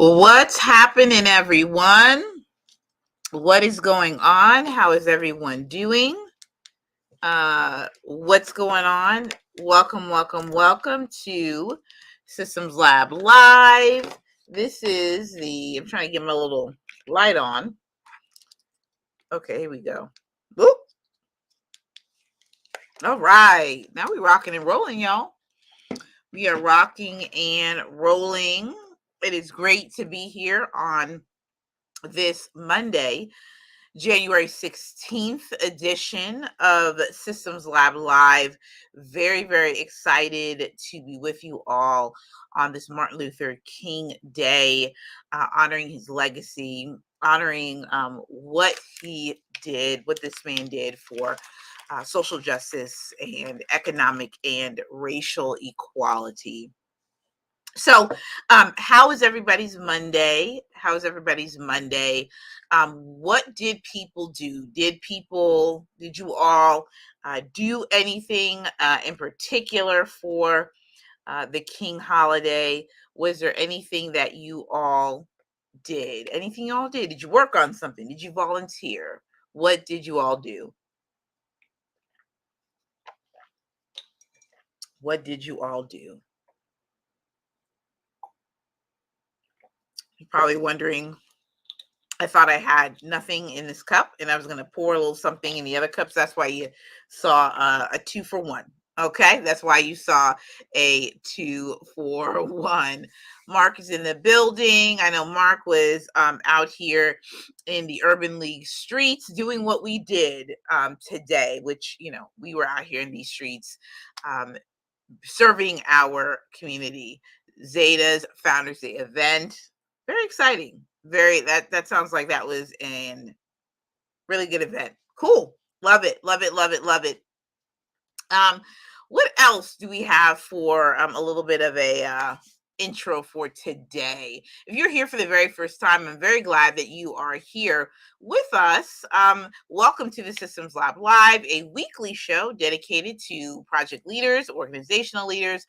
What's happening, everyone? What is going on? How is everyone doing? What's going on? Welcome to Systems Lab Live. This is I'm trying to get my little light on. Okay, here we go. Boop. All right. Now we're rocking and rolling, y'all. We are rocking and rolling. It is great to be here on this Monday, January 16th edition of Systems Lab Live. Very, very excited to be with you all on this Martin Luther King Day, honoring his legacy, honoring what he did, what this man did for social justice and economic and racial equality. So, how is everybody's Monday? How's everybody's Monday? What did people do? Did you all do anything in particular for the King holiday? Was there anything that you all did? Anything you all did? Did you work on something? Did you volunteer? What did you all do? What did you all do? You're probably wondering, I thought I had nothing in this cup and I was going to pour a little something in the other cups. That's why you saw a 2-for-1. Okay, that's why you saw a 2-for-1. Mark is in the building. I know Mark was out here in the Urban League streets doing what we did today, which, we were out here in these streets serving our community. Zeta's Founders Day event. Very exciting. That sounds like that was a really good event. Cool. Love it. What else do we have for a little bit of a intro for today? If you're here for the very first time, I'm very glad that you are here with us. Welcome to the Systems Lab Live, a weekly show dedicated to project leaders, organizational leaders,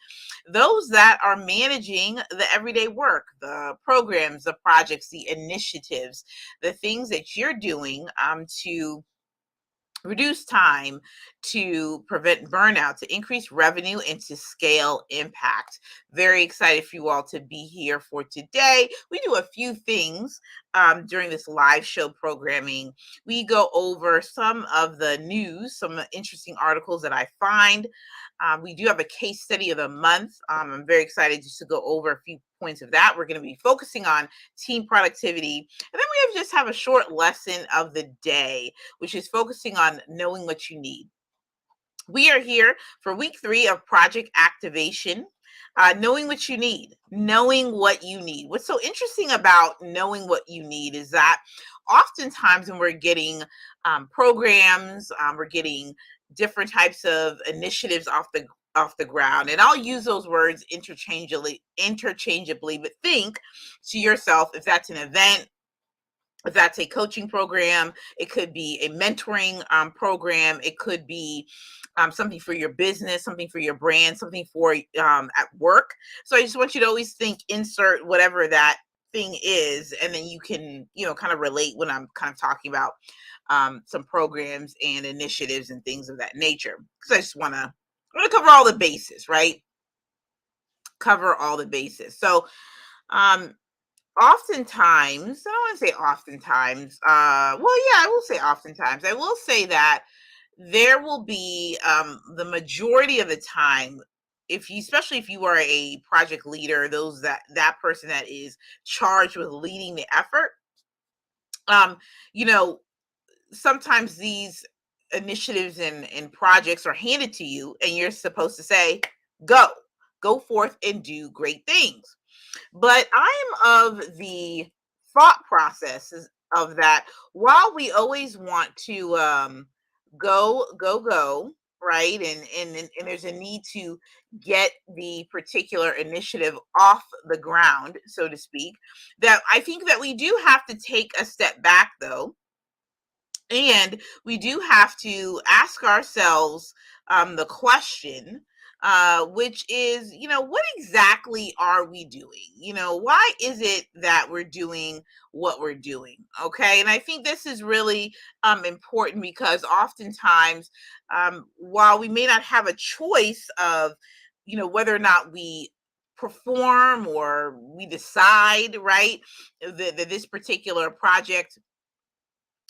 those that are managing the everyday work, the programs, the projects, the initiatives, the things that you're doing to reduce time, to prevent burnout, to increase revenue, and to scale impact. Very excited for you all to be here for today. We do a few things during this live show programming. We go over some of the news, some interesting articles that I find. We do have a case study of the month. I'm very excited just to go over a few points of that. We're going to be focusing on team productivity. And then we just have a short lesson of the day, which is focusing on knowing what you need. We are here for week 3 of project activation. Knowing what you need. What's so interesting about knowing what you need is that oftentimes when we're getting programs, we're getting different types of initiatives off the ground, and I'll use those words interchangeably, but think to yourself, if that's an event, if that's a coaching program, it could be a mentoring program, it could be something for your business, something for your brand, something for at work. So I just want you to always think, insert whatever that thing is, and then you can, kind of relate when I'm kind of talking about some programs and initiatives and things of that nature. Because I just want to cover all the bases, right? Cover all the bases. So oftentimes, I don't want to say oftentimes, well, yeah, I will say oftentimes. I will say that there will be the majority of the time, especially if you are a project leader, that person that is charged with leading the effort, sometimes these initiatives and projects are handed to you and you're supposed to say, go forth and do great things. But I'm of the thought processes of that, while we always want to go, right? And there's a need to get the particular initiative off the ground, so to speak, that I think that we do have to take a step back, though. And we do have to ask ourselves the question, which is, what exactly are we doing? Why is it that we're doing what we're doing? Okay. And I think this is really important because oftentimes, while we may not have a choice of, whether or not we perform or we decide, right, that this particular project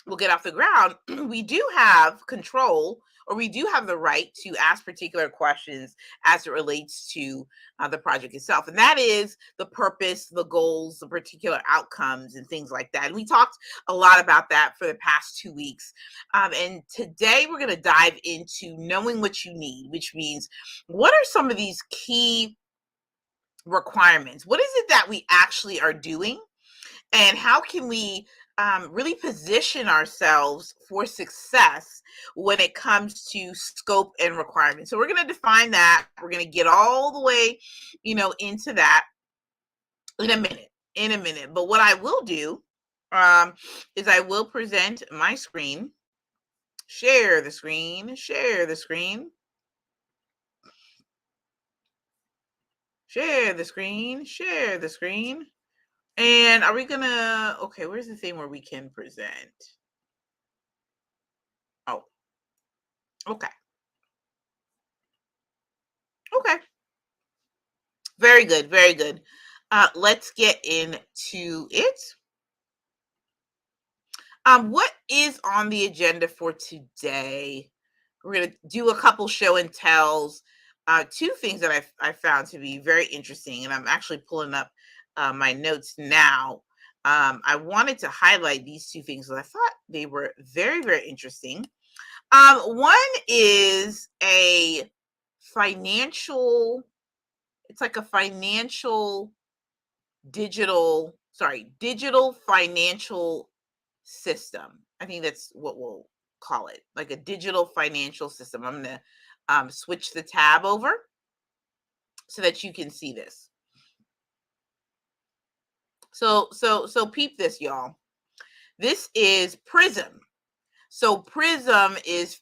will get off the ground, we do have control, or we do have the right to ask particular questions as it relates to the project itself. And that is the purpose, the goals, the particular outcomes, and things like that. And we talked a lot about that for the past 2 weeks. And today we're going to dive into knowing what you need, which means what are some of these key requirements? What is it that we actually are doing? And how can we really position ourselves for success when it comes to scope and requirements? So we're going to define that. We're going to get all the way, into that in a minute. But what I will do is I will present my screen, share the screen, share the screen, share the screen, share the screen. And are we gonna, okay, where's the thing where we can present? Oh, okay. Okay. Very good. Very good. Let's get into it. What is on the agenda for today? We're going to do a couple show and tells. Two things that I found to be very interesting, and I'm actually pulling up my notes now. I wanted to highlight these two things because I thought they were very, very interesting. One is a financial, it's like a financial digital financial system. I think that's what we'll call it, like a digital financial system. I'm going to switch the tab over so that you can see this. So peep this, y'all. This is Prism. So Prism is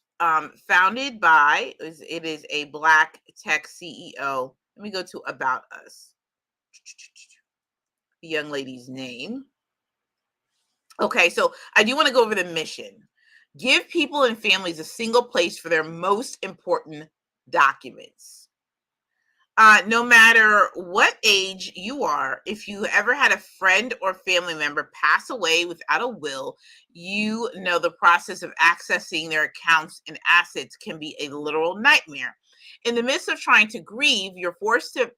founded by, it is a Black tech CEO. Let me go to About Us. The young lady's name. Okay, so I do want to go over the mission. Give people and families a single place for their most important documents. No matter what age you are, if you ever had a friend or family member pass away without a will, you know the process of accessing their accounts and assets can be a literal nightmare. In the midst of trying to grieve, you're forced to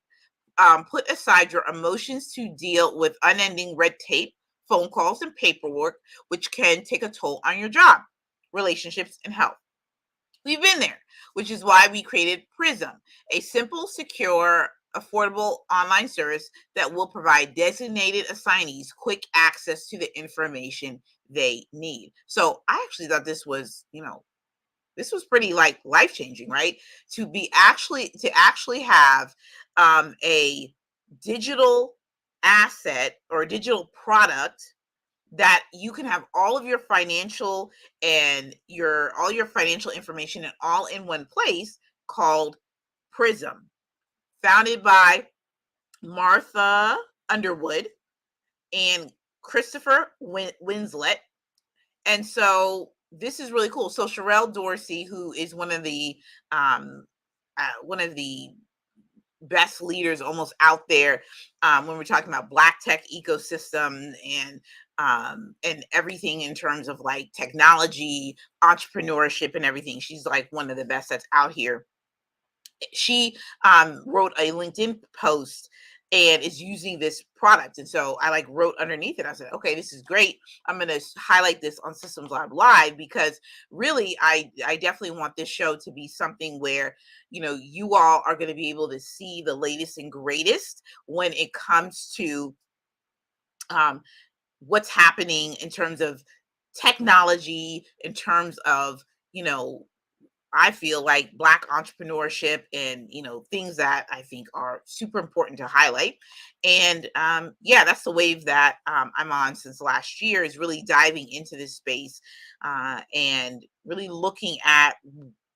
put aside your emotions to deal with unending red tape, phone calls, and paperwork, which can take a toll on your job, relationships, and health. We've been there, which is why we created Prism, a simple, secure, affordable online service that will provide designated assignees quick access to the information they need. So I actually thought this was, this was pretty like life changing, right? To actually have a digital asset or a digital product that you can have all of your financial and all your financial information and all in one place, called Prism, founded by Martha Underwood and Christopher Winslet. And so this is really cool. So Sherelle Dorsey, who is one of the best leaders almost out there, when we're talking about Black tech ecosystem and everything in terms of like technology, entrepreneurship, and everything. She's like one of the best that's out here. She wrote a LinkedIn post and is using this product. And so I like wrote underneath it. I said, okay, this is great. I'm going to highlight this on Systems Lab Live because really, I definitely want this show to be something where, you all are going to be able to see the latest and greatest when it comes to what's happening in terms of technology, in terms of, I feel like Black entrepreneurship and, things that I think are super important to highlight. And yeah, that's the wave that I'm on since last year, is really diving into this space and really looking at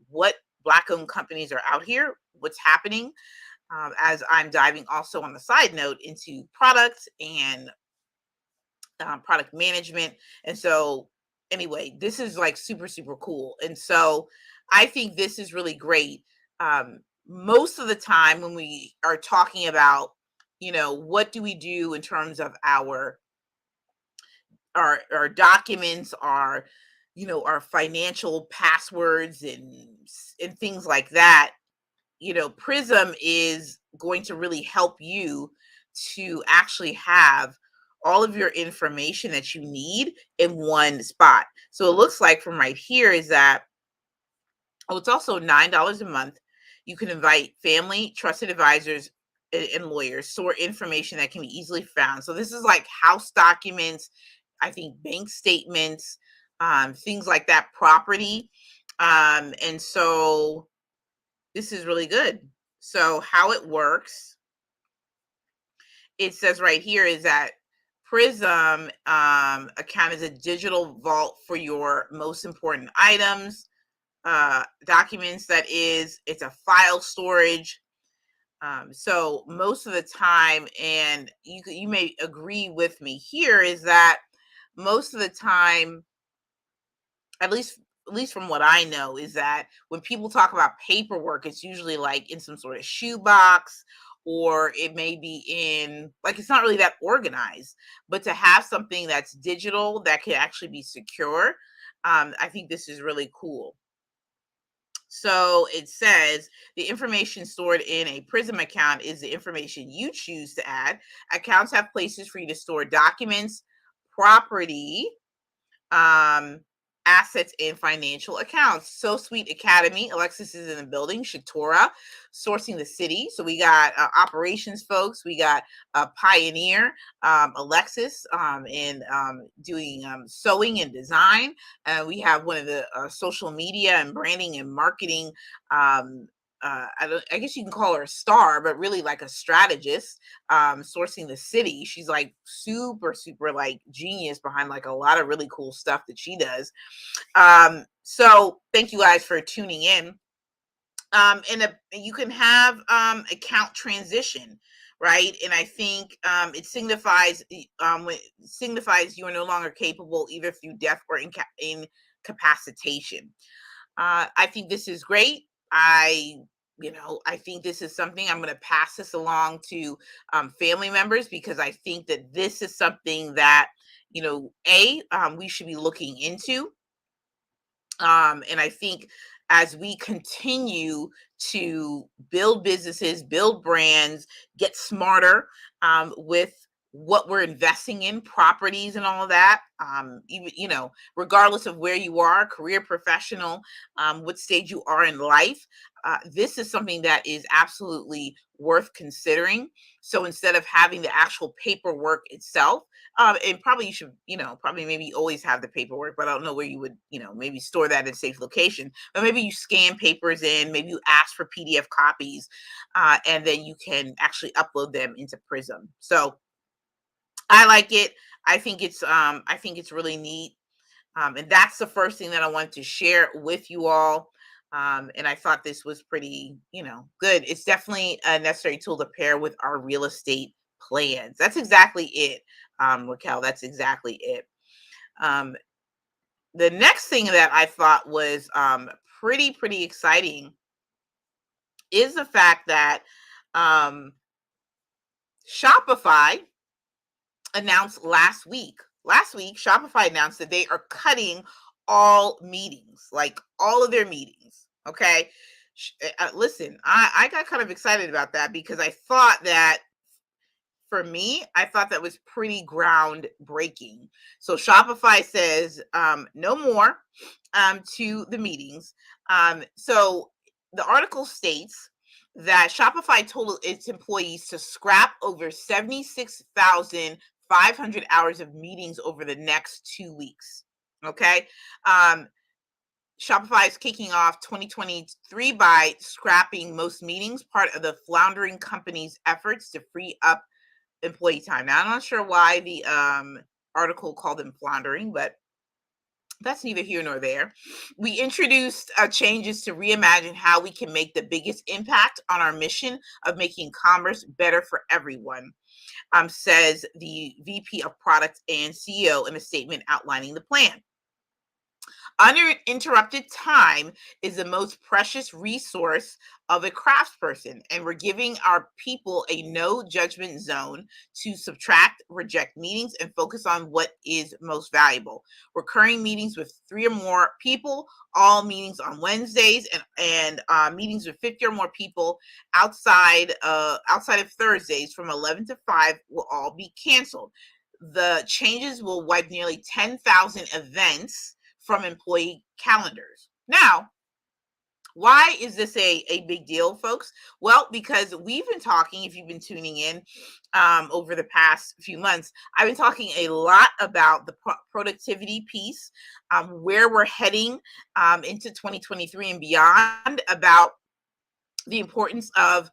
what Black-owned companies are out here, what's happening, as I'm diving also on the side note into product and product management. And so, anyway, this is like super, super cool. And so, I think this is really great. Most of the time, when we are talking about, what do we do in terms of our documents, our financial passwords and things like that, Prism is going to really help you to actually have all of your information that you need in one spot. So it looks like from right here is that, oh, it's also $9 a month. You can invite family, trusted advisors, and lawyers, sort information that can be easily found. So this is like house documents, I think bank statements, things like that, property. And so this is really good. So how it works, it says right here is that Prism account is a digital vault for your most important items, documents. It's a file storage. So most of the time, and you may agree with me here, is that most of the time, at least from what I know, is that when people talk about paperwork, it's usually like in some sort of shoebox, or it may be in, like, it's not really that organized. But to have something that's digital that can actually be secure, I think this is really cool. So it says the information stored in a Prism account is the information you choose to add. Accounts have places for you to store documents, property, um, assets, and financial accounts. So Sweet Academy, Alexis is in the building. Shatora, sourcing the city. So we got operations folks. We got Pioneer, Alexis, in doing sewing and design. We have one of the social media and branding and marketing. I guess you can call her a star, but really like a strategist, sourcing the city. She's like super, super like genius behind like a lot of really cool stuff that she does. So thank you guys for tuning in. You can have account transition, right? And I think it signifies you are no longer capable either through death or incapacitation. I think this is great. I think this is something I'm going to pass this along to family members, because I think that this is something that, we should be looking into. And I think as we continue to build businesses, build brands, get smarter with what we're investing in, properties and all of that, even, regardless of where you are, career, professional, what stage you are in life, this is something that is absolutely worth considering. So instead of having the actual paperwork itself, and probably you should, probably maybe always have the paperwork, but I don't know where you would, maybe store that in a safe location. But maybe you scan papers in, maybe you ask for PDF copies, and then you can actually upload them into Prism. So I like it. I think it's really neat. And that's the first thing that I wanted to share with you all. And I thought this was pretty, good. It's definitely a necessary tool to pair with our real estate plans. That's exactly it, Raquel. That's exactly it. Um, the next thing that I thought was pretty exciting is the fact that um, Shopify announced last week. Last week, Shopify announced that they are cutting all meetings, like all of their meetings. Okay. Listen, I got kind of excited about that, because I thought that, for me, I thought that was pretty groundbreaking. So Shopify says no more to the meetings. So the article states that Shopify told its employees to scrap over 76,500 hours of meetings over the next 2 weeks. Okay. Um, Shopify is kicking off 2023 by scrapping most meetings, part of the floundering company's efforts to free up employee time. Now, I'm not sure why the article called them floundering, but That's neither here nor there. We introduced changes to reimagine how we can make the biggest impact on our mission of making commerce better for everyone, says the VP of Product and CEO in a statement outlining the plan. Uninterrupted time is the most precious resource of a craftsperson, and we're giving our people a no judgment zone to subtract, reject meetings, and focus on what is most valuable. Recurring meetings with 3 or more people, all meetings on Wednesdays, and meetings with 50 or more people outside of Thursdays from 11 to 5 will all be canceled. The changes will wipe nearly 10,000 events from employee calendars. Now, why is this a big deal, folks? Well, because we've been talking, if you've been tuning in over the past few months, I've been talking a lot about the productivity piece, where we're heading into 2023 and beyond, about the importance of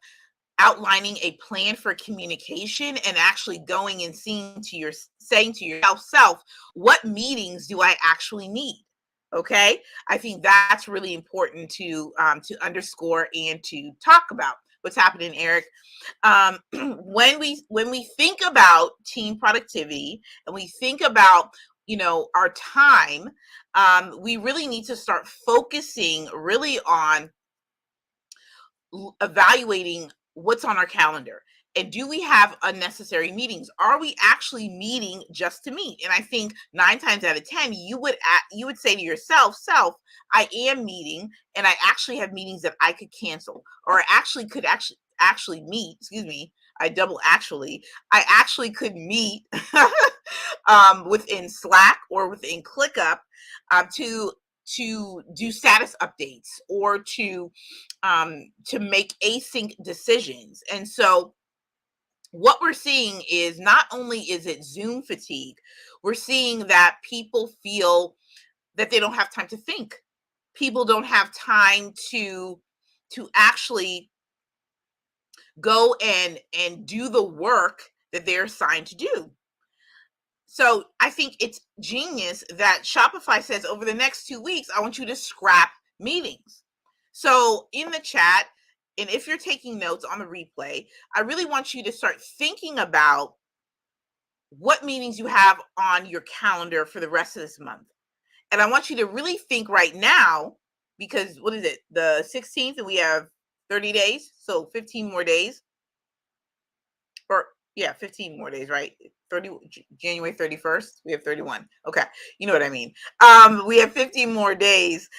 outlining a plan for communication and actually going and saying to yourself, what meetings do I actually need? Okay, I think that's really important to underscore and to talk about. What's happening, Eric? When we think about team productivity and we think about our time, we really need to start focusing really on evaluating what's on our calendar, and do we have unnecessary meetings? Are we actually meeting just to meet? And I think 9 times out of 10 you would say to yourself, I am meeting, and I actually have meetings that I could cancel, or I actually could actually meet, excuse me, I actually could meet within Slack or within ClickUp, to do status updates, or to make async decisions. And so what we're seeing is, not only is it Zoom fatigue, we're seeing that people feel that they don't have time to think. People don't have time to actually go and do the work that they're assigned to do. So I think it's genius that Shopify says, over the next 2 weeks, I want you to scrap meetings. So in the chat, and if you're taking notes on the replay, I really want you to start thinking about what meetings you have on your calendar for the rest of this month. And I want you to really think right now, because what is it, the 16th, and we have 30 days, so 15 more days. Or yeah, 15 more days, right? January 31st, we have 31. Okay, you know what I mean. We have 15 more days.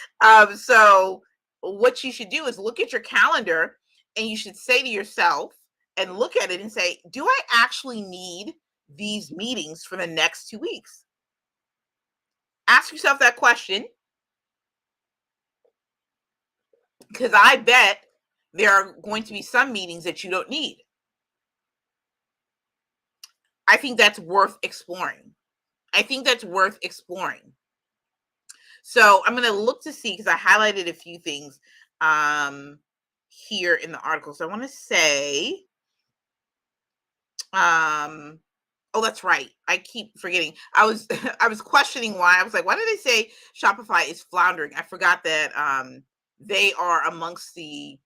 So what you should do is look at your calendar, and you should say to yourself, and look at it and say, do I actually need these meetings for the next 2 weeks? Ask yourself that question, because I bet there are going to be some meetings that you don't need. I think that's worth exploring. So I'm going to look to see, because I highlighted a few things here in the article. So I want to say, oh, that's right. I keep forgetting. I was I was questioning why. I was like, why did they say Shopify is floundering? I forgot that they are amongst the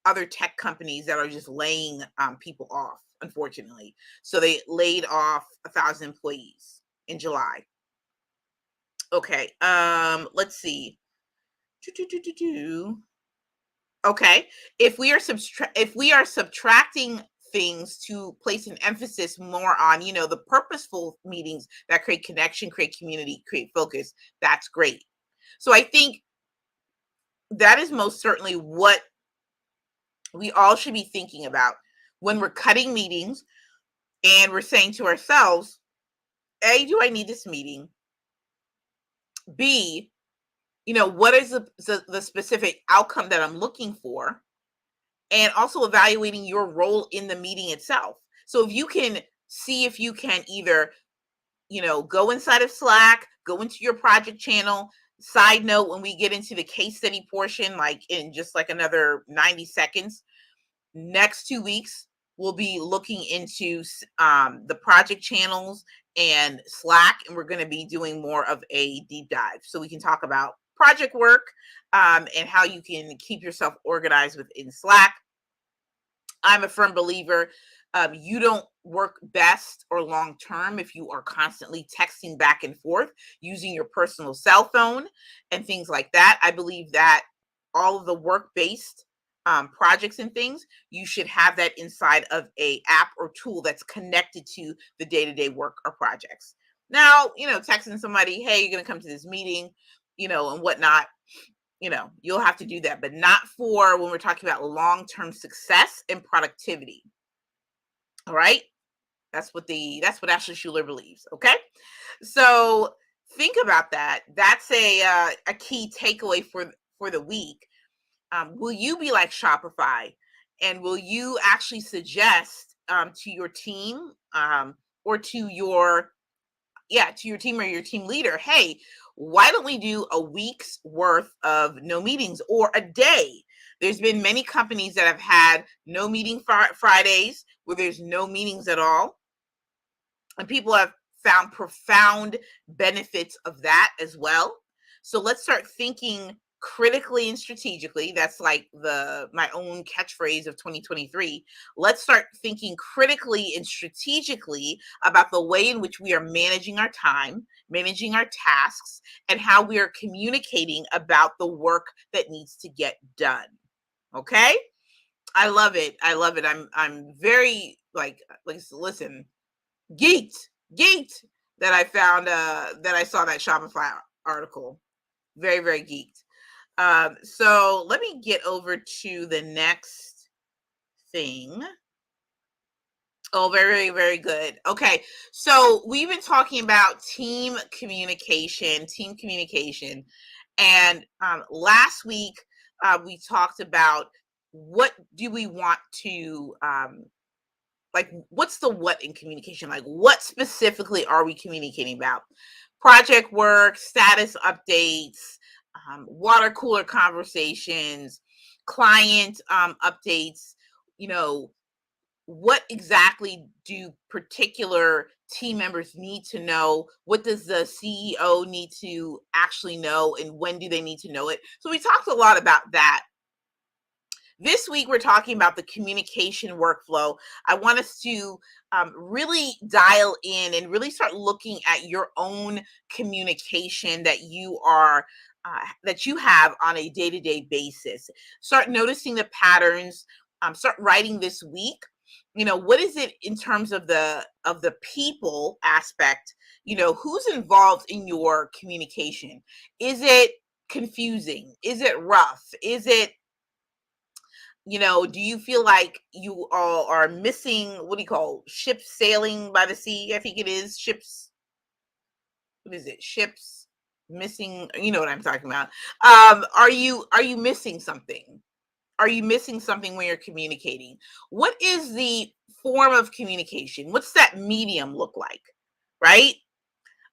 other tech companies that are just laying people off, unfortunately. So they laid off 1,000 employees in July. Okay, let's see. Okay, if we are subtracting things to place an emphasis more on, the purposeful meetings that create connection, create community, create focus, that's great. So I think that is most certainly what we all should be thinking about when we're cutting meetings, and we're saying to ourselves, A, do I need this meeting? B, what is the specific outcome that I'm looking for? And also evaluating your role in the meeting itself. So if you can see if you can either, go inside of Slack, go into your project channel. Side note, when we get into the case study portion, like in just like another 90 seconds, next 2 weeks, we'll be looking into the project channels and Slack, and we're going to be doing more of a deep dive. So we can talk about project work and how you can keep yourself organized within Slack. I'm a firm believer you don't work best or long term if you are constantly texting back and forth using your personal cell phone and things like that. I believe that all of the work based projects and things, you should have that inside of a app or tool that's connected to the day to day work or projects. Now, texting somebody, hey, you're going to come to this meeting, and whatnot, you'll have to do that, but not for when we're talking about long-term success and productivity. All right. That's what Ashley Schuler believes. Okay. So think about that. That's a key takeaway for the week. Will you be like Shopify, and will you actually suggest to your team or to your team or your team leader, hey, why don't we do a week's worth of no meetings or a day? There's been many companies that have had no meeting Fridays where there's no meetings at all. And people have found profound benefits of that as well. So let's start thinking critically and strategically. That's like my own catchphrase of 2023. Let's start thinking critically and strategically about the way in which we are managing our time, managing our tasks, and how we are communicating about the work that needs to get done. Okay? I love it. I love it. I'm very listen, geeked that I found that I saw that Shopify article. Very, very geeked. So let me get over to the next thing. Oh, very, very good. Okay. So we've been talking about team communication. And last week we talked about what do we want to what's the what in communication? Like, what specifically are we communicating about? Project work, status updates, water cooler conversations, client updates. You know, what exactly do particular team members need to know? What does the CEO need to actually know, and when do they need to know it? So we talked a lot about that. This week, we're talking about the communication workflow. I want us to really dial in and really start looking at your own communication that you have on a day-to-day basis. Start noticing the patterns. Start writing this week. What is it in terms of the people aspect? Who's involved in your communication? Is it confusing? Is it rough? Is it do you feel like you all are missing, what do you call, ships sailing by the sea? I think it is ships. What is it? Ships missing. You know what I'm talking about. Are you missing something? Are you missing something when you're communicating? What is the form of communication? What's that medium look like? Right?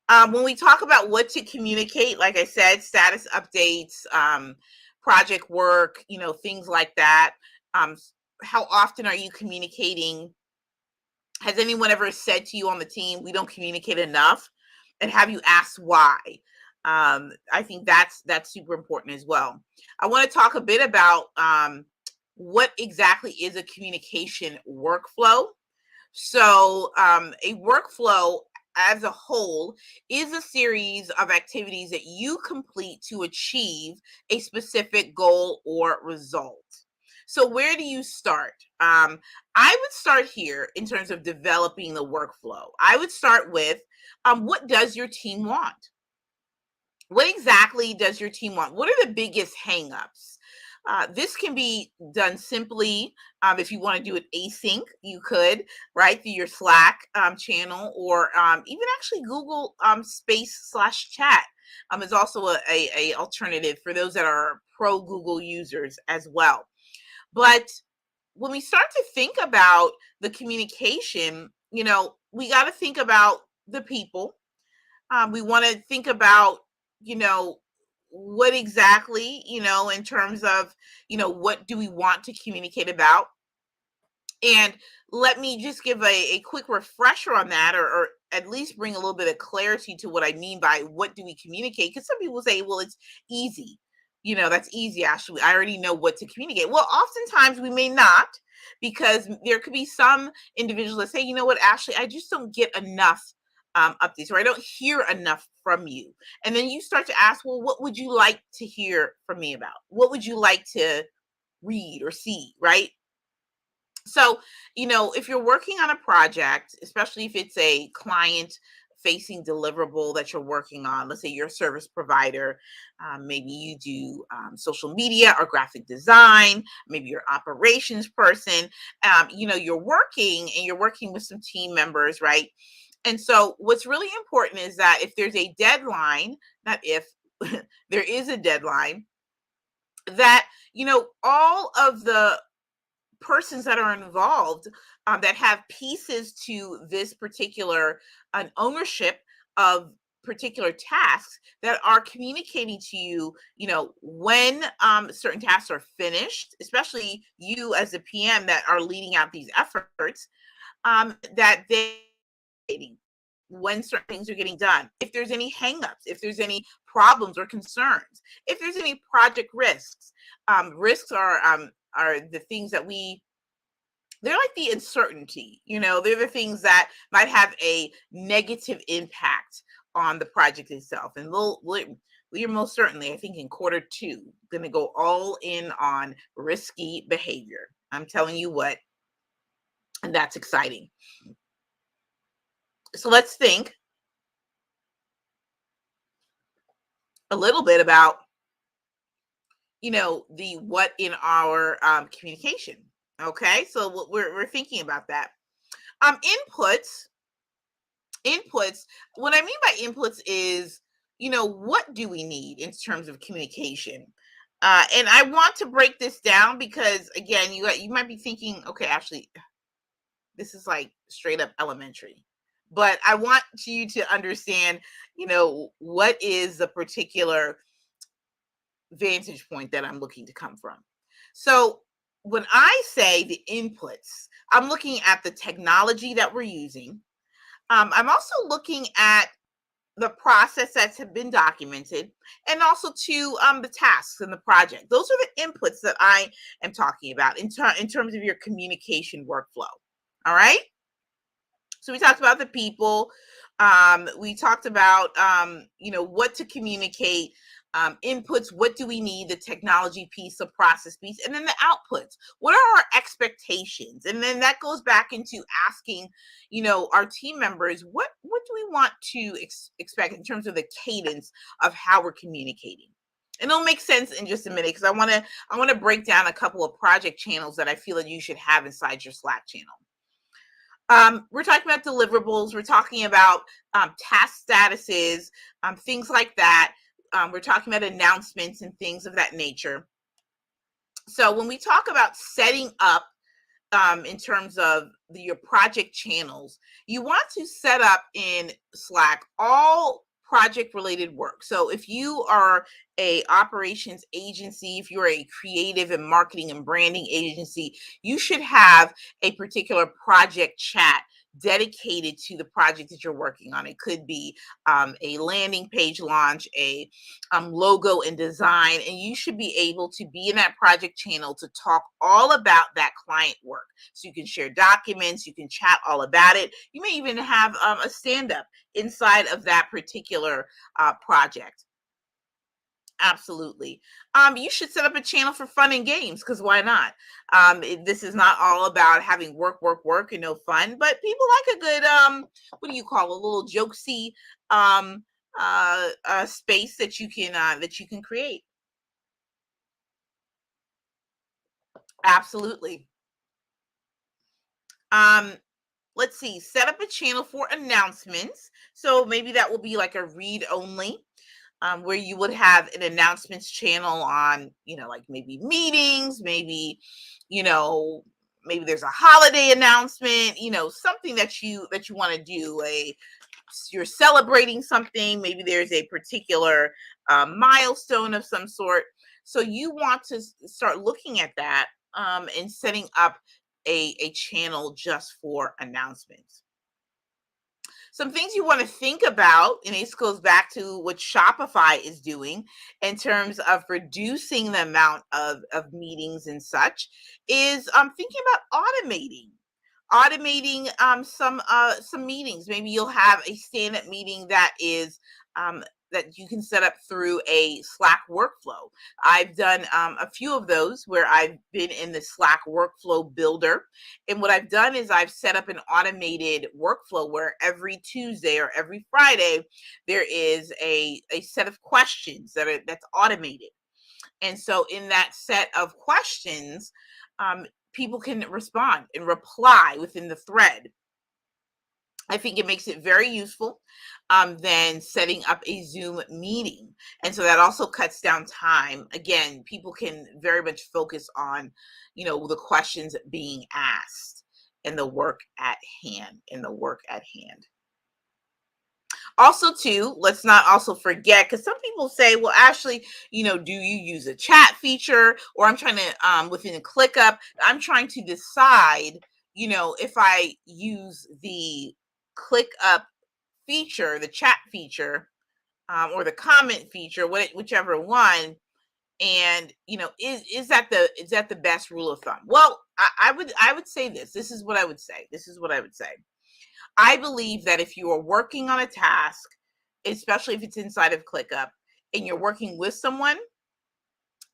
When we talk about what to communicate, like I said, status updates, project work, things like that. Um, how often are you communicating? Has anyone ever said to you on the team, "We don't communicate enough"? And have you asked why? I think that's super important as well. I want to talk a bit about what exactly is a communication workflow. So, a workflow as a whole is a series of activities that you complete to achieve a specific goal or result. So, where do you start? I would start here in terms of developing the workflow. I would start with what does your team want? What exactly does your team want? What are the biggest hangups? This can be done simply if you want to do it async, you could, right, through your Slack channel, or even actually Google Space/chat is also a alternative for those that are pro Google users as well. But when we start to think about the communication, we got to think about the people. We want to think about, what exactly, in terms of, what do we want to communicate about? And let me just give a quick refresher on that, or at least bring a little bit of clarity to what I mean by what do we communicate. Because some people say, well, it's easy. That's easy, Ashley. I already know what to communicate. Well, oftentimes we may not, because there could be some individuals that say, you know what, Ashley, I just don't get enough updates, or I don't hear enough from you. And then you start to ask, well, what would you like to hear from me about? What would you like to read or see, right? So, if you're working on a project, especially if it's a client facing deliverable that you're working on, let's say you're a service provider, maybe you do social media or graphic design, maybe you're operations person, you're working with some team members, right? And so, what's really important is that if there's a deadline, not if, there is a deadline, that, all of the persons that are involved, that have pieces to this particular an ownership of particular tasks, that are communicating to you, when certain tasks are finished, especially you as a PM that are leading out these efforts, that they when certain things are getting done, if there's any hangups, if there's any problems or concerns, if there's any project risks. Risks are the things that they're like the uncertainty, they're the things that might have a negative impact on the project itself. And we're most certainly, I think, in quarter 2, going to go all in on risky behavior. I'm telling you what, and that's exciting. So let's think a little bit about, the what in our communication. Okay, so what we're thinking about that. Inputs inputs What I mean by inputs is, what do we need in terms of communication. And I want to break this down because, again, you might be thinking, okay, actually, this is like straight up elementary, but I want you to understand, what is the particular vantage point that I'm looking to come from. So when I say the inputs, I'm looking at the technology that we're using. I'm also looking at the process that's have been documented, and also to the tasks in the project. Those are the inputs that I am talking about in terms of your communication workflow. All right. So we talked about the people. We talked about what to communicate, inputs. What do we need? The technology piece, the process piece, and then the outputs. What are our expectations? And then that goes back into asking, our team members, what do we want to expect in terms of the cadence of how we're communicating. And it'll make sense in just a minute, because I want to break down a couple of project channels that I feel that you should have inside your Slack channel. We're talking about deliverables. We're talking about task statuses, things like that. We're talking about announcements and things of that nature. So when we talk about setting up, in terms of your project channels, you want to set up in Slack all project related work. So if you are a operations agency, if you're a creative and marketing and branding agency, you should have a particular project chat dedicated to the project that you're working on. It could be a landing page launch, a logo and design, and you should be able to be in that project channel to talk all about that client work. So you can share documents, you can chat all about it. You may even have a stand-up inside of that particular project. Absolutely. You should set up a channel for fun and games, because why not? This is not all about having work, work, work, and no fun, but people like a good, what do you call, a little jokesy space that you can create. Absolutely. Um, let's see. Set up a channel for announcements. So maybe that will be like a read only, where you would have an announcements channel on, like maybe meetings, you know, maybe there's a holiday announcement, something that you want to do. You're celebrating something. Maybe there's a particular milestone of some sort. So you want to start looking at that, and setting up a channel just for announcements. some things you want to think about, and this goes back to what Shopify is doing in terms of reducing the amount of meetings and such, is thinking about automating some meetings. Maybe you'll have a stand-up meeting that is that you can set up through a Slack workflow. I've done a few of those where I've been in the Slack workflow builder. And what I've done is I've set up an automated workflow where every Tuesday or every Friday, there is a set of questions that's automated. And so in that set of questions, people can respond and reply within the thread. I think it makes it very useful than setting up a Zoom meeting. And so that also cuts down time. Again, people can very much focus on, the questions being asked and the work at hand. Also, too, let's not also forget, because some people say, well, Ashley, do you use a chat feature? Or I'm trying to, within ClickUp, I'm trying to decide, if I use the ClickUp feature, the chat feature, or the comment feature, whichever one. And is that the best rule of thumb? Well, I would say this. This is what I would say. I believe that if you are working on a task, especially if it's inside of ClickUp and you're working with someone,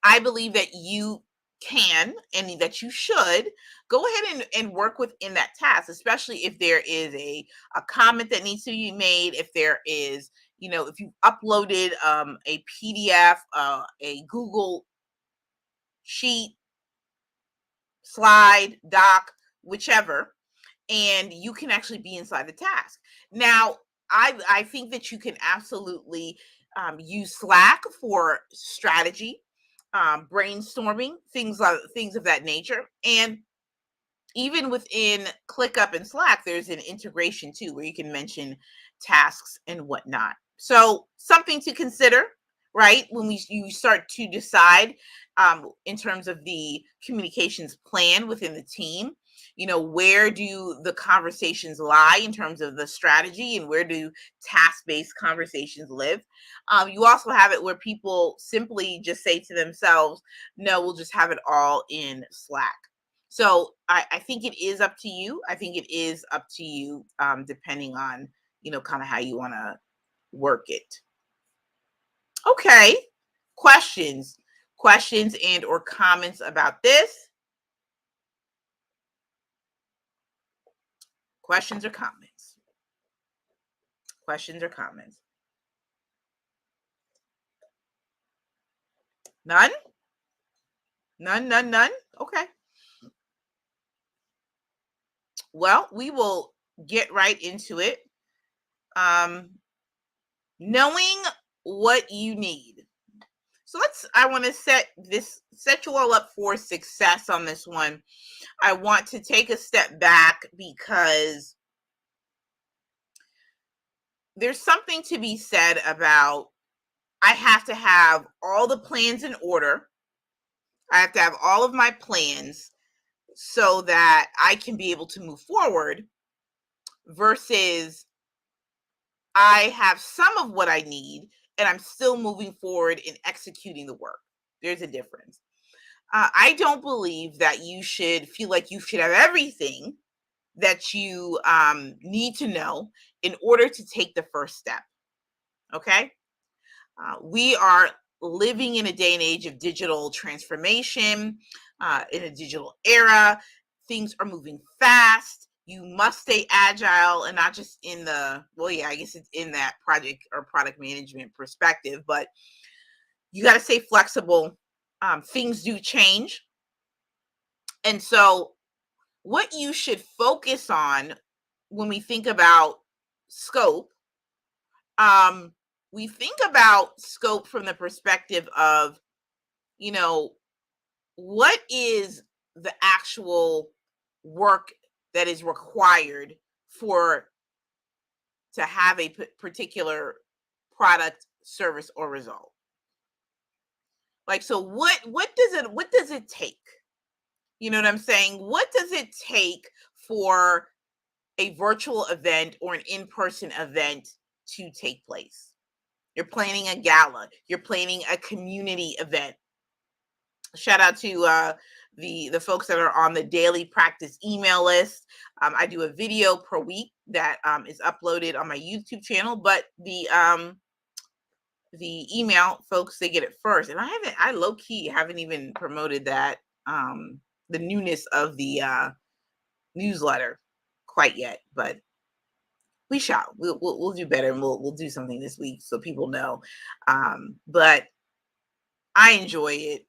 I believe that you can and that you should go ahead and work within that task, especially if there is a comment that needs to be made, if there is, if you uploaded a PDF, a Google sheet, slide, doc, whichever, and you can actually be inside the task. Now, I think that you can absolutely use Slack for strategy, brainstorming, things of that nature. And even within ClickUp and Slack, there's an integration too, where you can mention tasks and whatnot. So something to consider, right? When you start to decide in terms of the communications plan within the team, where do the conversations lie in terms of the strategy, and where do task-based conversations live? You also have it where people simply just say to themselves, no, we'll just have it all in Slack. So I think it is up to you. Depending on, kind of how you want to work it. Okay. Questions and or comments about this? Questions or comments? Questions or comments? None? None? Okay. Well, we will get right into it. Knowing what you need. So I want to set you all up for success on this one. I want to take a step back because there's something to be said about, I have to have all the plans in order. I have to have all of my plans so that I can be able to move forward, versus I have some of what I need and I'm still moving forward in executing the work. There's a difference. I don't believe that you should feel like you should have everything that you need to know in order to take the first step. Okay? We are living in a day and age of digital transformation, in a digital era. Things are moving fast. You must stay agile, and not just in I guess it's in that project or product management perspective, but you got to stay flexible. Things do change. And so what you should focus on when we think about scope, we think about scope from the perspective of, what is the actual work that is required to have a particular product, service, or result. Like, so what does it take? You know what I'm saying? What does it take for a virtual event or an in-person event to take place. You're planning a gala, you're planning a community event. Shout out to the folks that are on the daily practice email list. I do a video per week that is uploaded on my YouTube channel, but the email folks, they get it first, and I low-key haven't even promoted that, the newness of the newsletter quite yet, but we shall. We'll do better, and we'll do something this week so people know. But I enjoy it,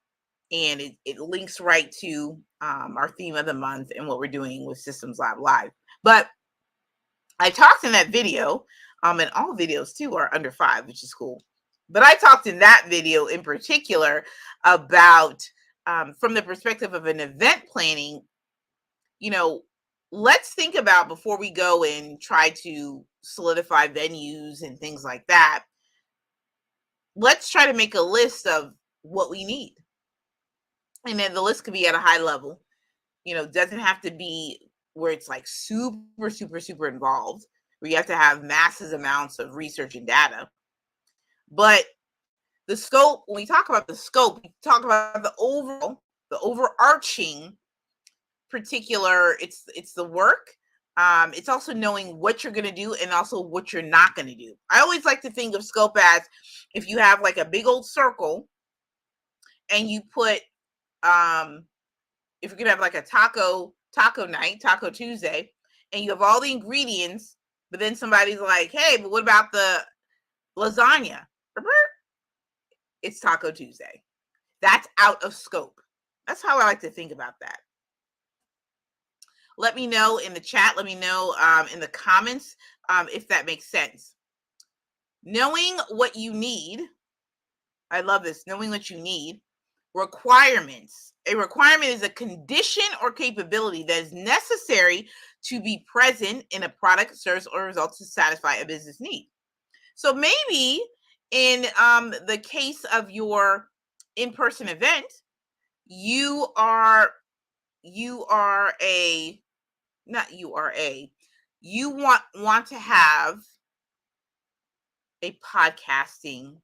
and it links right to our theme of the month and what we're doing with Systems Lab Live. But I talked in that video, and all videos too are under 5, which is cool. But I talked in that video in particular about, from the perspective of an event planning, let's think about, before we go and try to solidify venues and things like that, let's try to make a list of what we need. And then the list could be at a high level, doesn't have to be where it's like super, super, super involved, where you have to have massive amounts of research and data. But the scope, when we talk about the scope, we talk about the overarching particular, it's the work. It's also knowing what you're going to do and also what you're not going to do. I always like to think of scope as, if you have like a big old circle and you put, if you're going to have like a taco night, Taco Tuesday, and you have all the ingredients, but then somebody's like, hey, but what about the lasagna? It's Taco Tuesday. That's out of scope. That's how I like to think about that. Let me know in the chat. Let me know in the comments if that makes sense. Knowing what you need. I love this. Knowing what you need. Requirements. A requirement is a condition or capability that is necessary to be present in a product, service, or result to satisfy a business need. So maybe in the case of your in-person event, you want to have a podcasting,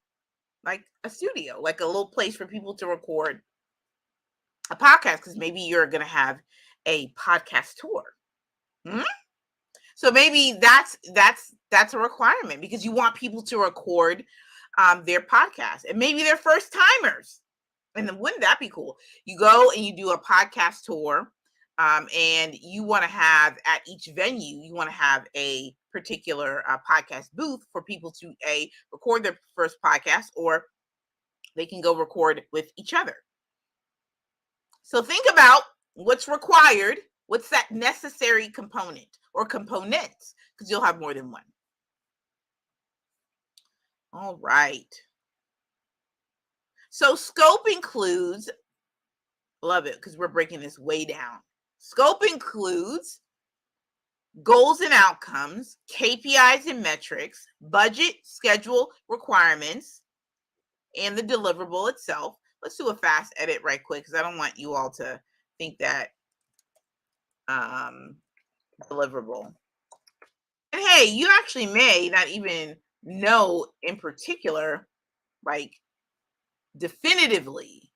like a studio, like a little place for people to record a podcast, because maybe you're going to have a podcast tour. So maybe that's a requirement, because you want people to record their podcast, and maybe they're first timers. And then wouldn't that be cool? You go and you do a podcast tour, and you want to have, at each venue, you want to have a particular podcast booth for people to record their first podcast, or they can go record with each other. So think about what's required. What's that necessary component or components? Because you'll have more than one. All right. So scope includes, love it, because we're breaking this way down. Scope includes goals and outcomes, KPIs and metrics, budget, schedule, requirements, and the deliverable itself. Let's do a fast edit right quick, because I don't want you all to think that deliverable. And hey, you actually may not even know in particular, like definitively,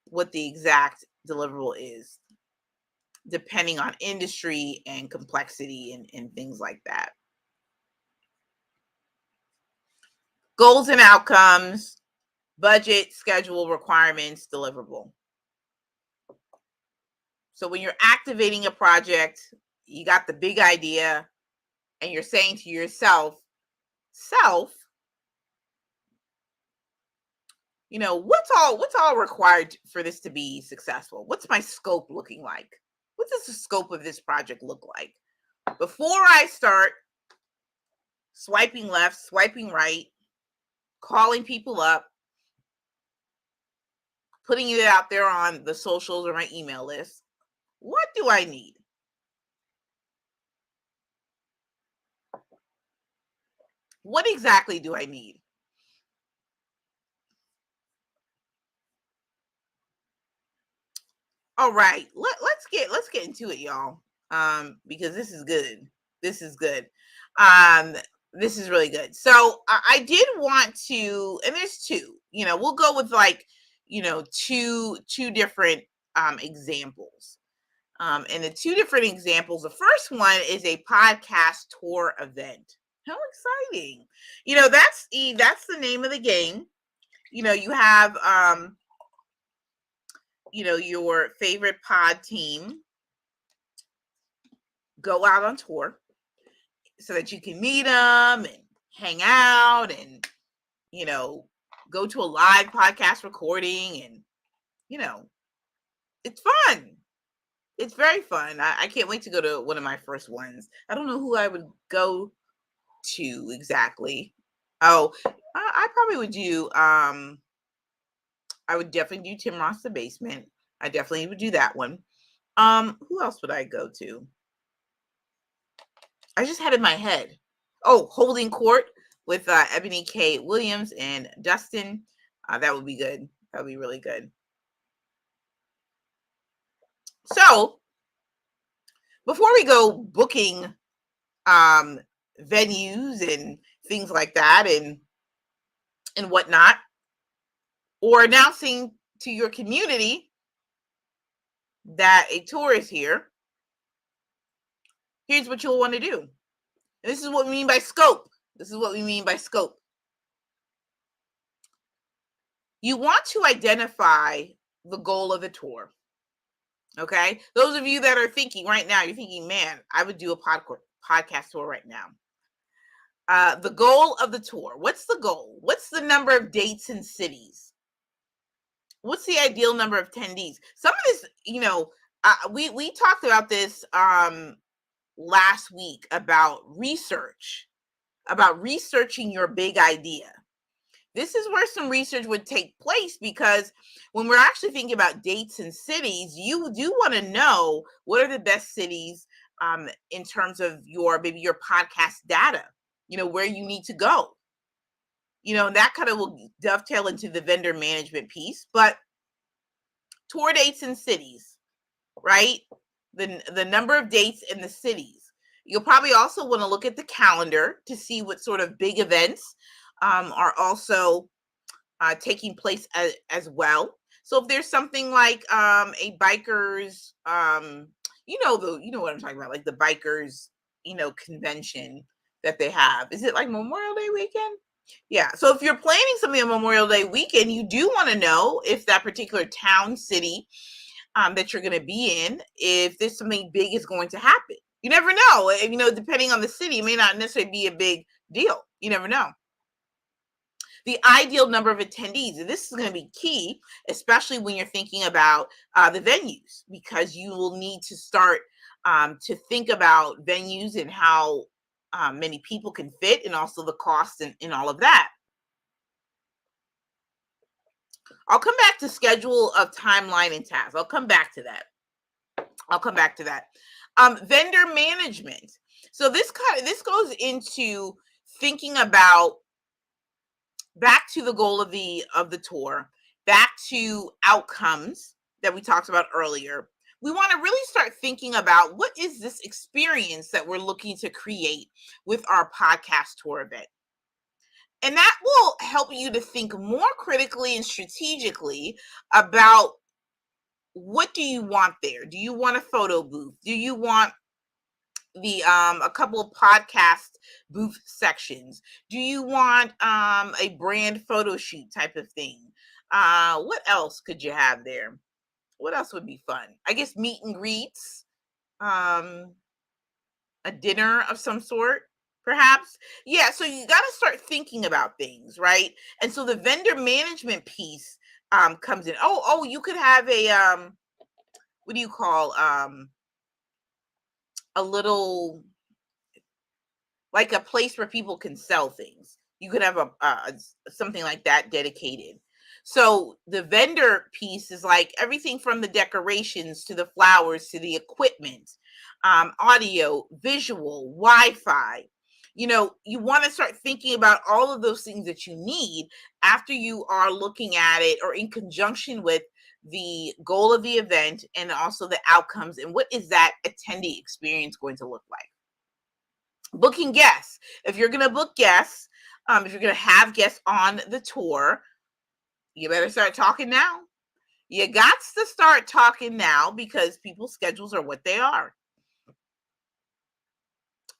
what the exact deliverable is, depending on industry and complexity and things like that. Goals and outcomes, budget, schedule, requirements, deliverable. So when you're activating a project, you got the big idea, and you're saying to yourself, what's all required for this to be successful? What's my scope looking like? What does the scope of this project look like? Before I start swiping left, swiping right, calling people up, putting it out there on the socials or my email list, what do I need? What exactly do I need? All right, let's get into it, y'all. Because this is good. This is good. Um, this is really good. So I did want to, and there's two. We'll go with like, two different examples. And the two different examples, the first one is a podcast tour event. How exciting. That's the name of the game. You have your favorite pod team go out on tour so that you can meet them and hang out and go to a live podcast recording, and it's fun. It's very fun. I can't wait to go to one of my first ones. I don't know who I would go to exactly. Oh, I probably would do I would definitely do Tim Ross the Basement. I definitely would do that one. Who else would I go to? I just had in my head. Oh, Holding Court with Ebony K. Williams and Dustin. That would be good. That would be really good. So before we go booking venues and things like that and whatnot, or announcing to your community that a tour is here, here's what you'll want to do. And this is what we mean by scope. This is what we mean by scope. You want to identify the goal of the tour. Okay? Those of you that are thinking right now, you're thinking, man, I would do a podcast tour right now. The goal of the tour. What's the goal? What's the number of dates and cities? What's the ideal number of attendees? Some of this, we talked about this last week about researching your big idea. This is where some research would take place, because when we're actually thinking about dates and cities, you do want to know what are the best cities in terms of your podcast data, where you need to go. And that kind of will dovetail into the vendor management piece. But tour dates and cities, right? The number of dates in the cities. You'll probably also want to look at the calendar to see what sort of big events are also taking place as well. So if there's something like a bikers, you know what I'm talking about, like the bikers, convention that they have. Is it like Memorial Day weekend? Yeah. So if you're planning something on Memorial Day weekend, you do want to know if that particular town, city that you're going to be in, if there's something big is going to happen. You never know. Depending on the city, it may not necessarily be a big deal. You never know. The ideal number of attendees. And this is going to be key, especially when you're thinking about the venues, because you will need to start to think about venues and how many people can fit, and also the cost and all of that. I'll come back to schedule of timeline and tasks. I'll come back to that. Vendor management. So this goes into thinking about back to the goal of the tour, back to outcomes that we talked about earlier. We want to really start thinking about what is this experience that we're looking to create with our podcast tour event. And that will help you to think more critically and strategically about what do you want there? Do you want a photo booth? Do you want a couple of podcast booth sections? Do you want a brand photo shoot type of thing? What else could you have there? What else would be fun? I guess meet and greets, a dinner of some sort, perhaps. Yeah, so you got to start thinking about things, right? And so the vendor management piece comes in. Oh, you could have a what do you call a little, like a place where people can sell things. You could have a something like that dedicated. So the vendor piece is like everything from the decorations to the flowers to the equipment, audio, visual, Wi-Fi. You want to start thinking about all of those things that you need after you are looking at it, or in conjunction with the goal of the event and also the outcomes, and what is that attendee experience going to look like. Booking guests. If you're going to book guests, if you're going to have guests on the tour, you better start talking now. You got to start talking now because people's schedules are what they are.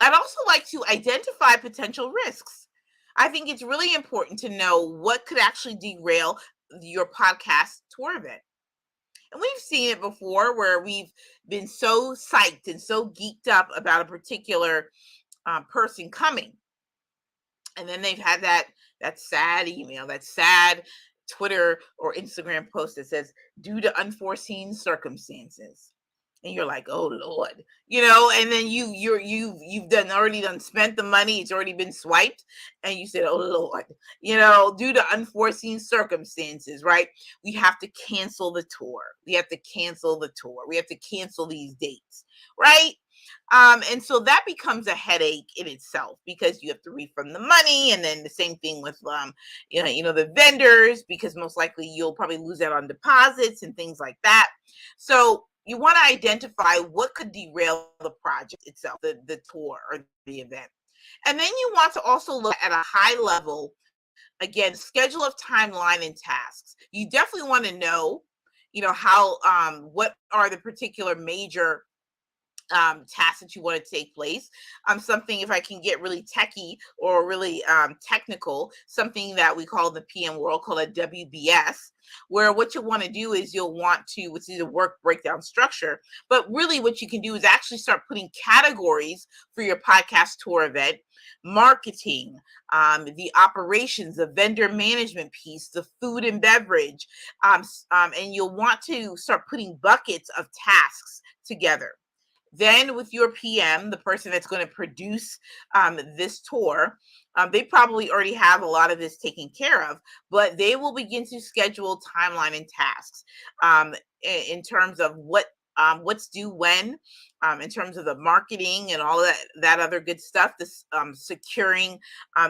I'd also like to identify potential risks. I think it's really important to know what could actually derail your podcast tour event. And we've seen it before where we've been so psyched and so geeked up about a particular person coming. And then they've had that sad email, that sad Twitter or Instagram post that says, due to unforeseen circumstances. And you're like, oh Lord, and then you've already spent the money, it's already been swiped, and you said, oh Lord, due to unforeseen circumstances, right? We have to cancel the tour. We have to cancel the tour. We have to cancel these dates, right? And so that becomes a headache in itself because you have to refund the money, and then the same thing with the vendors, because most likely you'll probably lose out on deposits and things like that. So you want to identify what could derail the project itself, the tour or the event. And then you want to also look at a high level, again, schedule of timeline and tasks. You definitely want to know, how, what are the particular major tasks that you want to take place. Something, if I can get really techie or really technical, something that we call the PM world called a WBS, where what you want to do is you'll want to, which is a work breakdown structure, but really what you can do is actually start putting categories for your podcast tour event: marketing, the operations, the vendor management piece, the food and beverage, and you'll want to start putting buckets of tasks together. Then with your PM, the person that's going to produce this tour, they probably already have a lot of this taken care of, but they will begin to schedule timeline and tasks in terms of what's due when, in terms of the marketing and all that other good stuff, this securing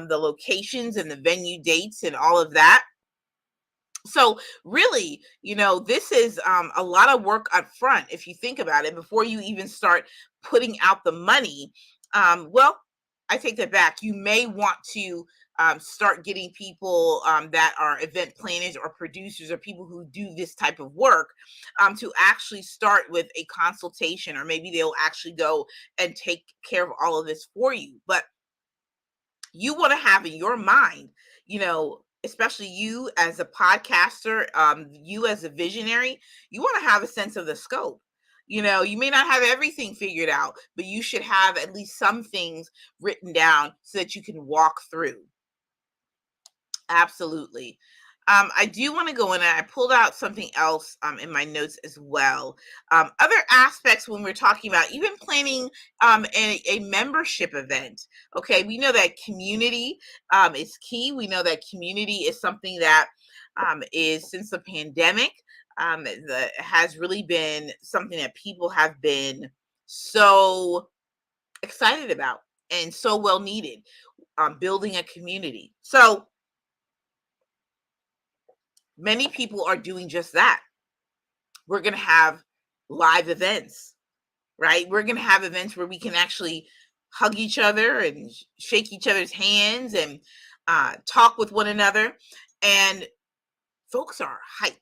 the locations and the venue dates and all of that. So really, this is a lot of work up front if you think about it before you even start putting out the money. Well, I take that back. You may want to start getting people that are event planners or producers or people who do this type of work to actually start with a consultation, or maybe they'll actually go and take care of all of this for you. But you want to have in your mind, especially you as a podcaster, you as a visionary, you want to have a sense of the scope. You may not have everything figured out, but you should have at least some things written down so that you can walk through. Absolutely. I do want to go in, and I pulled out something else in my notes as well. Other aspects when we're talking about even planning a membership event. Okay, we know that community is key. We know that community is something that is, since the pandemic, has really been something that people have been so excited about and so well needed, building a community. So many people are doing just that. We're going to have live events, right? We're going to have events where we can actually hug each other and shake each other's hands and talk with one another. And folks are hype.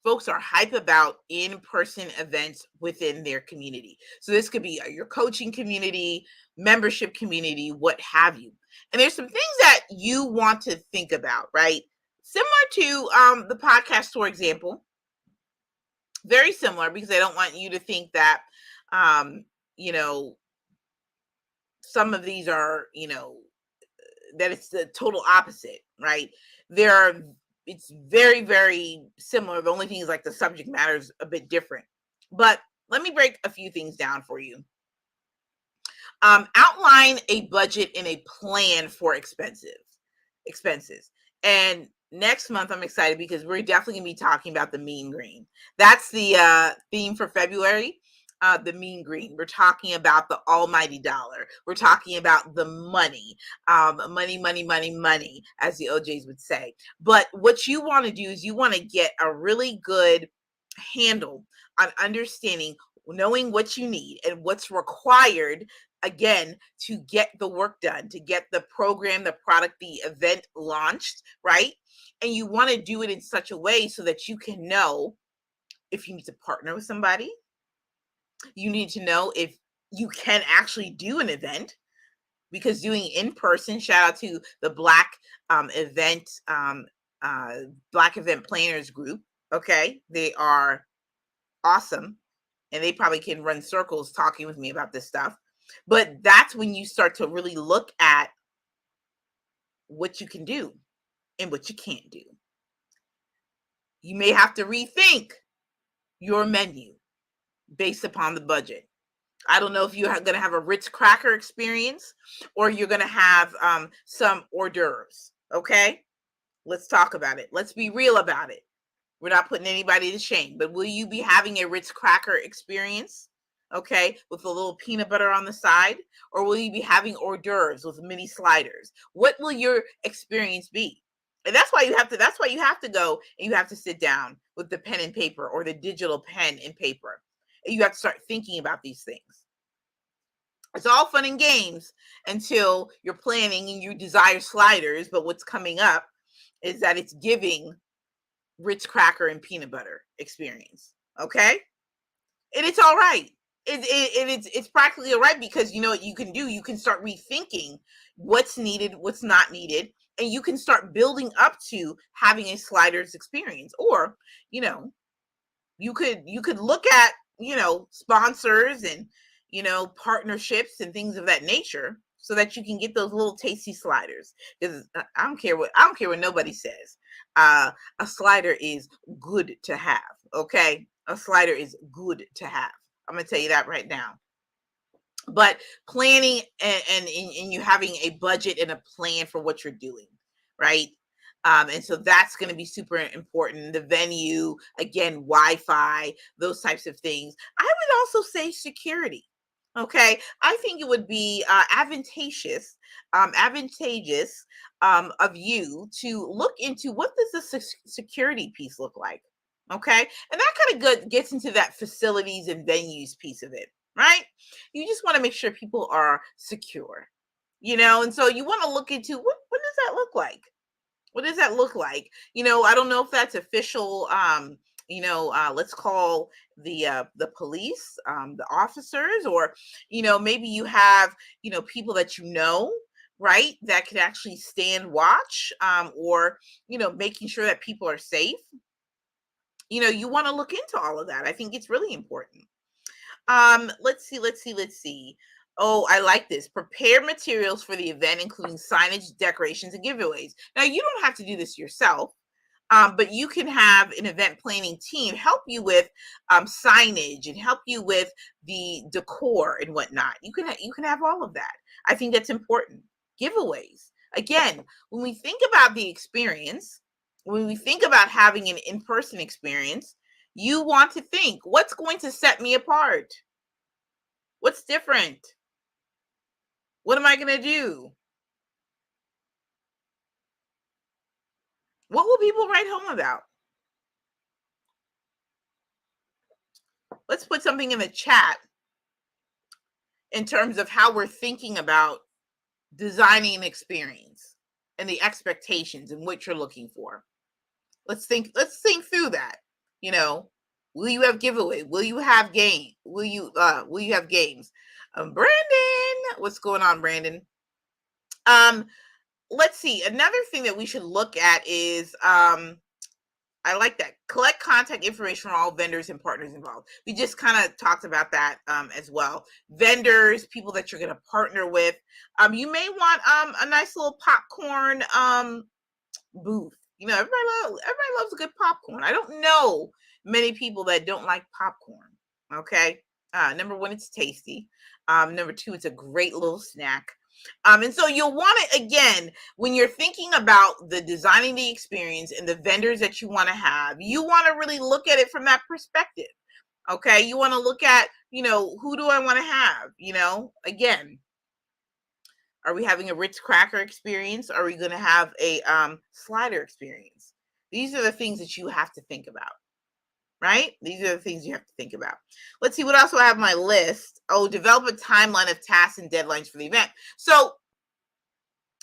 Folks are hype about in-person events within their community. So this could be your coaching community, membership community, what have you. And there's some things that you want to think about, right? Similar to the podcast tour example, very similar, because I don't want you to think that, you know, some of these are, that it's the total opposite, right? It's very, very similar. The only thing is like the subject matter is a bit different. But let me break a few things down for you. Outline a budget and a plan for expenses. And next month, I'm excited because we're definitely going to be talking about the mean green. That's the theme for February. The mean green. We're talking about the almighty dollar. We're talking about the money, money, as the OJs would say. But what you want to do is you want to get a really good handle on understanding knowing what you need and what's required, again, to get the work done, to get the program, the product, the event launched, right? And you want to do it in such a way so that you can know if you need to partner with somebody. You need to know if you can actually do an event, because doing in person, shout out to the event uh, Black event planners group. Okay, they are awesome, and they probably can run circles talking with me about this stuff. But that's when you start to really look at what you can do and what you can't do. You may have to rethink your menu based upon the budget. I don't know if you're going to have a Ritz cracker experience or you're going to have some hors d'oeuvres. Okay, let's talk about it. Let's be real about it. We're not putting anybody to shame, but will you be having a Ritz cracker experience, okay, with a little peanut butter on the side? Or will you be having hors d'oeuvres with mini sliders? What will your experience be? And that's why you have to go and you have to sit down with the pen and paper, or the digital pen and paper. And you have to start thinking about these things. It's all fun and games until you're planning and you desire sliders, but what's coming up is that it's giving Ritz cracker and peanut butter experience. Okay, and it's all right. It's practically all right, because you know what you can do. You can start rethinking what's needed, what's not needed, and you can start building up to having a sliders experience. Or, you know, you could look at, you know, sponsors and, you know, partnerships and things of that nature, so that you can get those little tasty sliders. Because I don't care what nobody says. A slider is good to have. Okay, a slider is good to have. I'm gonna tell you that right now. But planning and you having a budget and a plan for what you're doing, right? And so that's going to be super important. The venue, again, Wi-Fi, those types of things. I would also say security. Okay, I think it would be advantageous of you to look into what does the security piece look like. Okay, and that kind of gets into that facilities and venues piece of it, right? You just want to make sure people are secure, you know, and so you want to look into what does that look like? What does that look like? You know, I don't know if that's official. Let's call the police, the officers, or, you know, maybe you have, you know, people that you know, right, that could actually stand watch, or, you know, making sure that people are safe. You know, you want to look into all of that. I think it's really important. Let's see. Oh, I like this. Prepare materials for the event, including signage, decorations, and giveaways. Now, you don't have to do this yourself, but you can have an event planning team help you with signage and help you with the decor and whatnot. You can have all of that. I think that's important. Giveaways. Again, when we think about the experience, when we think about having an in-person experience, you want to think, what's going to set me apart? What's different? What am I going to do? What will people write home about? Let's put something in the chat in terms of how we're thinking about designing an experience and the expectations and what you're looking for. Let's think through that. You know, will you have giveaway? Will you have game? Will you have games? Brandon, what's going on, Brandon? Let's see. Another thing that we should look at is I like that. Collect contact information from all vendors and partners involved. We just kind of talked about that as well. Vendors, people that you're going to partner with. You may want a nice little popcorn booth. You know, everybody loves a good popcorn. I don't know many people that don't like popcorn. Okay. Number one, it's tasty. Number two, it's a great little snack. And so you'll want it, again, when you're thinking about the designing the experience and the vendors that you want to have, you want to really look at it from that perspective. Okay. You want to look at, you know, who do I want to have? You know, again, are we having a Ritz cracker experience? Are we going to have a slider experience? These are the things that you have to think about. right? These are the things you have to think about. Let's see what else do I have on my list. Oh, develop a timeline of tasks and deadlines for the event. So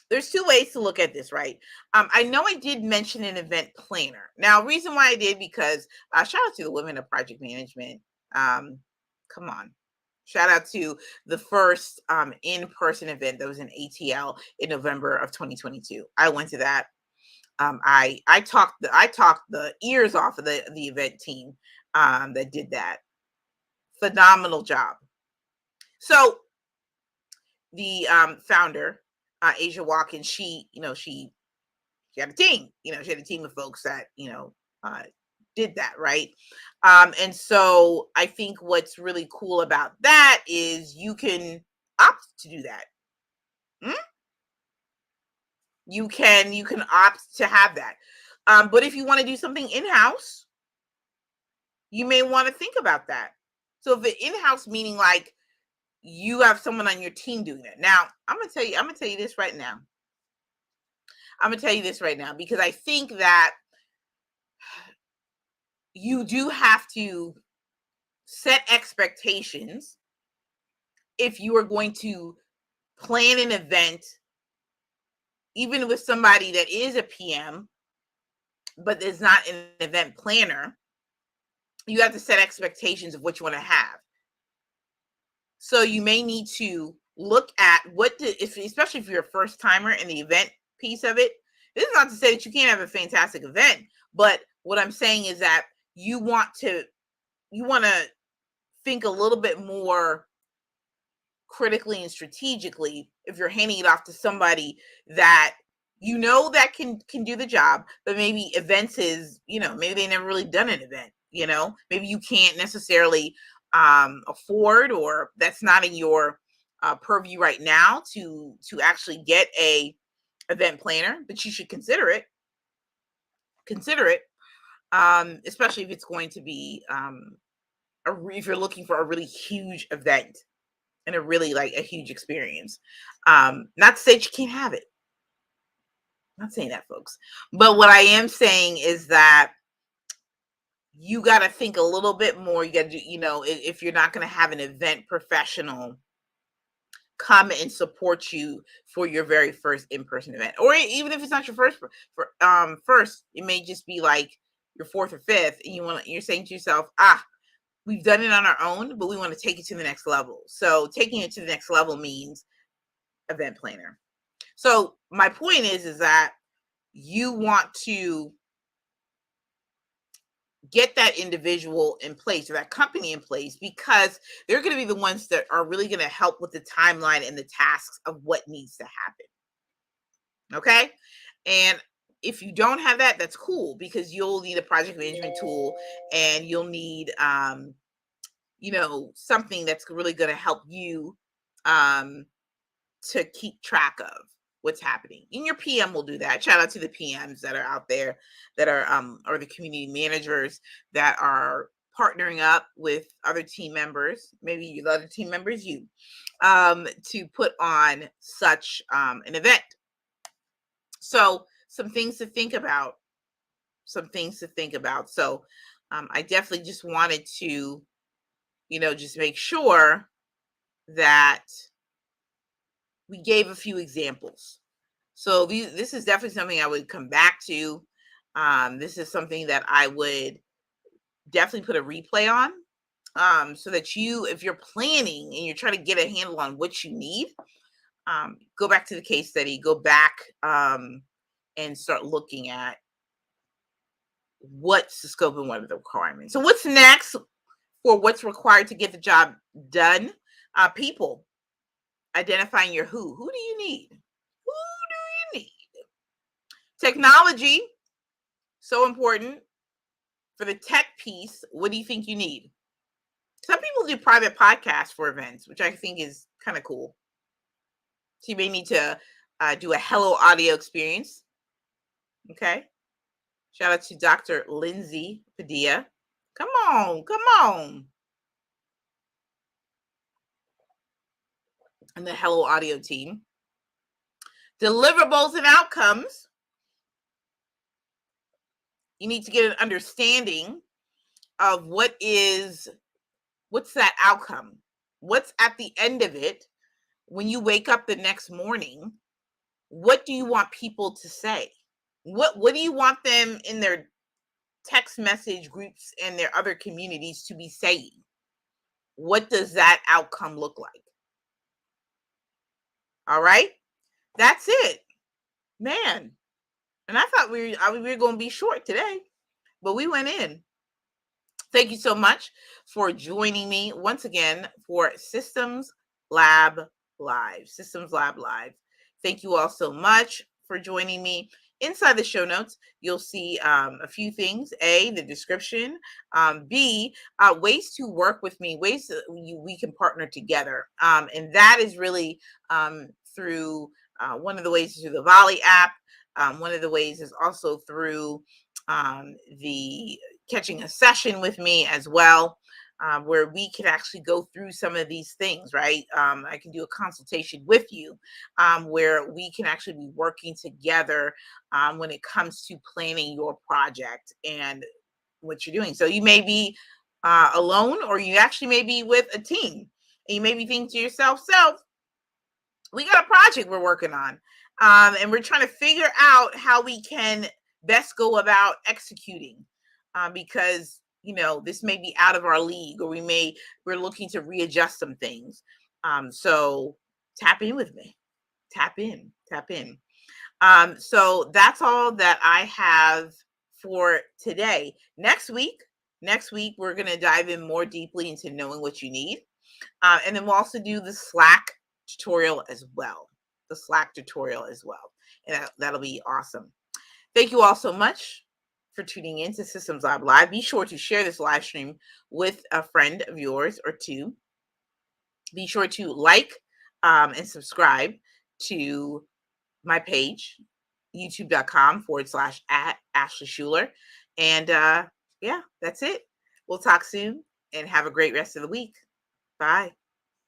there's two ways to look at this, right? I know I did mention an event planner. Now, reason why I did, because shout out to the women of project management. Come on. Shout out to the first in-person event that was in ATL in November of 2022. I went to that. I talked the ears off of the event team that did that. Phenomenal job. So the founder, Asia Watkins, she had a team. She had a team of folks that did that, right? And so I think what's really cool about that is you can opt to do that. You can opt to have that. But if you want to do something in-house, you may want to think about that. So if it in-house meaning like you have someone on your team doing it. Now, I'm gonna tell you this right now. Because I think that you do have to set expectations if you are going to plan an event, even with somebody that is a PM, but is not an event planner. You have to set expectations of what you want to have. So you may need to look at especially if you're a first timer in the event piece of it. This is not to say that you can't have a fantastic event, but what I'm saying is that you want to think a little bit more critically and strategically if you're handing it off to somebody that that can do the job, but maybe events is maybe they never really done an event. Maybe you can't necessarily afford, or that's not in your purview right now to actually get a event planner, but you should consider it. Especially if it's going to be if you're looking for a really huge event and a really like a huge experience. Not to say that you can't have it. I'm not saying that, folks. But what I am saying is that you got to think a little bit more. You got to do, if you're not going to have an event professional come and support you for your very first in-person event, or even if it's not your first, it may just be like your fourth or fifth, and you're saying to yourself, we've done it on our own, but we want to take it to the next level. So taking it to the next level means event planner. So my point is that you want to get that individual in place or that company in place, because they're going to be the ones that are really going to help with the timeline and the tasks of what needs to happen. Okay. And if you don't have that, that's cool, because you'll need a project management tool, and you'll need, something that's really going to help you to keep track of what's happening. And your PM will do that. Shout out to the PMs that are out there that are or the community managers that are partnering up with other team members, maybe the other team members to put on such an event. So some things to think about. So I definitely just wanted to just make sure that we gave a few examples. So this is definitely something I would come back to. This is something that I would definitely put a replay on, so that if you're planning and you're trying to get a handle on what you need, go back to the case study, go back and start looking at what's the scope and what are the requirements. So what's next for what's required to get the job done? People. Identifying your who. Who do you need? Who do you need? Technology, so important. For the tech piece, what do you think you need? Some people do private podcasts for events, which I think is kind of cool. So you may need to do a hello audio experience. Okay. Shout out to Dr. Lindsay Padilla. Come on. And the hello audio team. Deliverables and outcomes. You need to get an understanding of what's that outcome? What's at the end of it when you wake up the next morning? What do you want people to say? What do you want them in their text message groups and their other communities to be saying? What does that outcome look like? All right, that's it, man. And I thought we were going to be short today, but we went in. Thank you so much for joining me once again for Systems Lab Live. Systems Lab Live. Thank you all so much for joining me. Inside the show notes, you'll see a few things. A, the description. B, ways to work with me, ways that we can partner together. And that is really through one of the ways is through the Volley app. One of the ways is also through the catching a session with me as well, where we can actually go through some of these things, right? I can do a consultation with you where we can actually be working together when it comes to planning your project and what you're doing. So you may be alone, or you actually may be with a team. And you may be thinking to yourself, we got a project we're working on, and we're trying to figure out how we can best go about executing, because this may be out of our league, or we're looking to readjust some things. So tap in with me, tap in. So that's all that I have for today. Next week we're going to dive in more deeply into knowing what you need. And then we'll also do the Slack tutorial as well. And that'll be awesome. Thank you all so much for tuning in to Systems Lab Live. Be sure to share this live stream with a friend of yours or two. Be sure to like and subscribe to my page, youtube.com/@Ashley Schuler. And yeah, that's it. We'll talk soon and have a great rest of the week. Bye.